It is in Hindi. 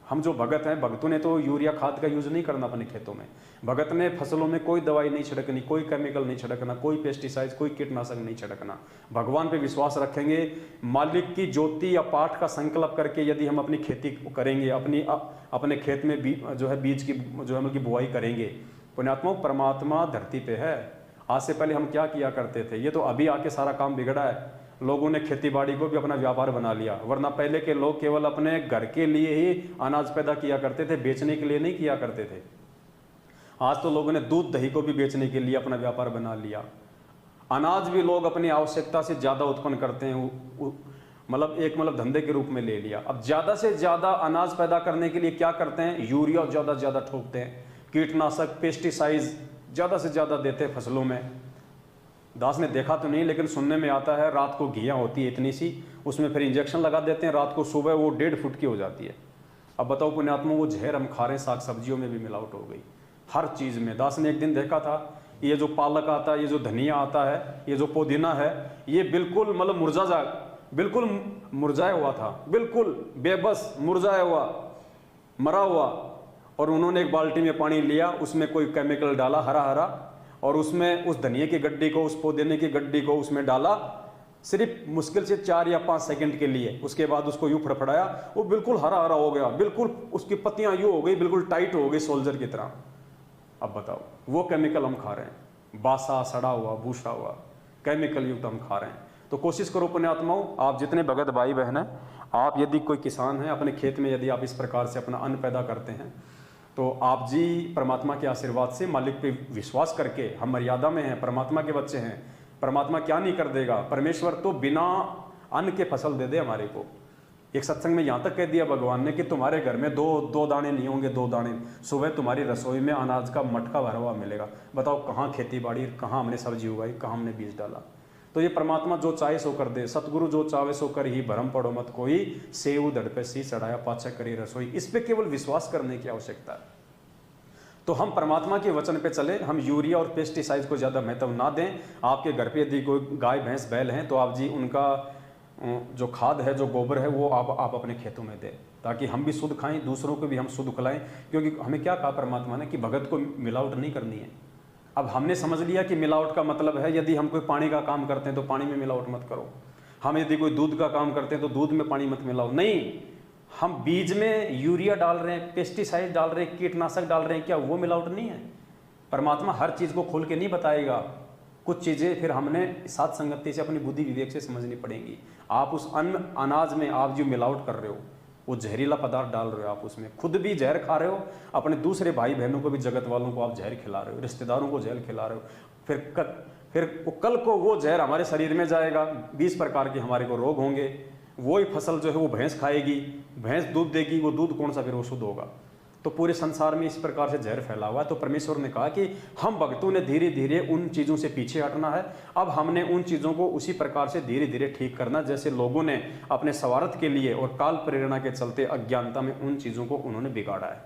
हम जो भगत हैं, भगतों ने तो यूरिया खाद का यूज नहीं करना अपने खेतों में। भगत ने फसलों में कोई दवाई नहीं छिड़कनी, कोई केमिकल नहीं छिड़कना, कोई पेस्टिसाइड, कोई कीटनाशक नहीं छिड़कना। भगवान पे विश्वास रखेंगे, मालिक की ज्योति या पाठ का संकल्प करके यदि हम अपनी खेती करेंगे, अपने खेत में जो है बीज की जो है मतलब की बुआई करेंगे। पुण्यात्माओं, परमात्मा धरती पे है। आज से पहले हम क्या किया करते थे, ये तो अभी आके सारा काम बिगड़ा है। लोगों ने खेती बाड़ी को भी अपना व्यापार बना लिया, वरना पहले के लोग केवल अपने घर के लिए ही अनाज पैदा किया करते थे, बेचने के लिए नहीं किया करते थे। आज तो लोगों ने दूध दही को भी बेचने के लिए अपना व्यापार बना लिया। अनाज भी लोग अपनी आवश्यकता से ज़्यादा उत्पन्न करते हैं, मतलब धंधे के रूप में ले लिया। अब ज़्यादा से ज़्यादा अनाज पैदा करने के लिए क्या करते हैं, यूरिया ज़्यादा से ज़्यादा ठोकते हैं, कीटनाशक पेस्टिसाइड्स ज़्यादा से ज़्यादा देते हैं फसलों में। दास ने देखा तो नहीं, लेकिन सुनने में आता है रात को घिया होती है इतनी सी, उसमें फिर इंजेक्शन लगा देते हैं, रात को सुबह वो 1.5 फुट की हो जाती है। अब बताओ पुण्यात्मा, वो जहर हम खा रहे हैं, साग सब्जियों में भी मिलावट हो गई, हर चीज़ में। दास ने एक दिन देखा था, ये जो पालक आता है, ये जो धनिया आता है, ये जो पुदीना है, ये बिल्कुल बिल्कुल मुरझाया हुआ था, बिल्कुल बेबस मुरझाया हुआ, मरा हुआ। और उन्होंने एक बाल्टी में पानी लिया, उसमें कोई केमिकल डाला हरा हरा, और उसमें उस धनिया की गड्डी को, उस पुदीने की गड्डी को उसमें डाला, सिर्फ मुश्किल से 4 या 5 सेकंड के लिए। उसके बाद उसको यूं फड़फड़ाया, वो बिल्कुल हरा हरा हो गया, बिल्कुल उसकी पत्तियां यूं हो गई, बिल्कुल टाइट हो गई सोल्जर की तरह। अब बताओ, वो केमिकल हम खा रहे हैं, बासा सड़ा हुआ भूसा हुआ केमिकल युक्त हम खा रहे हैं। तो कोशिश करो पुण्यात्माओं, आप जितने भगत भाई बहन हैं, आप यदि कोई किसान हैं, अपने खेत में यदि आप इस प्रकार से अपना अन्न पैदा करते हैं, तो आप जी परमात्मा के आशीर्वाद से, मालिक पे विश्वास करके, हम मर्यादा में हैं, परमात्मा के बच्चे हैं, परमात्मा क्या नहीं कर देगा। परमेश्वर तो बिना अन्न के फसल दे दे हमारे को। एक सत्संग में यहाँ तक कह दिया भगवान ने कि तुम्हारे घर में दो दाने नहीं होंगे, 2 दाने, सुबह तुम्हारी रसोई में अनाज का मटका भरा हुआ मिलेगा। बताओ कहाँ खेती बाड़ी, कहाँ हमने सब्जी उगाई, कहाँ हमने बीज डाला। तो ये परमात्मा जो चाहे सो कर दे। सतगुरु जो चाहे सो कर ही, भरम पड़ो मत कोई, सेव धड़ पे सी चढ़ाया पाछे करी रसोई। इस पे केवल विश्वास करने की आवश्यकता है। तो हम परमात्मा के वचन पे चले, हम यूरिया और पेस्टिसाइड को ज़्यादा महत्व ना दें। आपके घर पे यदि कोई गाय भैंस बैल हैं, तो आप जी उनका जो खाद है, जो गोबर है, वो आप अपने खेतों में दें, ताकि हम भी शुद्ध खाएं, दूसरों को भी हम शुद्ध खिलाएं। क्योंकि हमें क्या कहा परमात्मा ने कि भगत को मिलावट नहीं करनी है। अब हमने समझ लिया कि मिलावट का मतलब है, यदि हम कोई पानी का काम करते हैं तो पानी में मिलावट मत करो। हम यदि कोई दूध का काम करते हैं तो दूध में पानी मत मिलाओ। नहीं, हम बीज में यूरिया डाल रहे हैं, पेस्टिसाइड डाल रहे हैं, कीटनाशक डाल रहे हैं, क्या वो मिलावट नहीं है? परमात्मा हर चीज़ को खोल के नहीं बताएगा। कुछ चीज़ें फिर हमने साथ संगति से, अपनी बुद्धि विवेक से समझनी पड़ेंगी। आप उस अनाज में आप जो मिलावट कर रहे हो, वो जहरीला पदार्थ डाल रहे हो, आप उसमें खुद भी जहर खा रहे हो, अपने दूसरे भाई बहनों को भी, जगत वालों को आप जहर खिला रहे हो, रिश्तेदारों को जहर खिला रहे हो। फिर कल को वो जहर हमारे शरीर में जाएगा, 20 प्रकार के हमारे को रोग होंगे। वही फसल जो है वो भैंस खाएगी, भैंस दूध देगी, वो दूध कौन सा फिर वो शुद्ध होगा? तो पूरे संसार में इस प्रकार से जहर फैला हुआ है। तो परमेश्वर ने कहा कि हम भक्तों ने धीरे धीरे उन चीज़ों से पीछे हटना है। अब हमने उन चीज़ों को उसी प्रकार से धीरे धीरे ठीक करना, जैसे लोगों ने अपने स्वार्थ के लिए और काल प्रेरणा के चलते अज्ञानता में उन चीज़ों को उन्होंने बिगाड़ा है।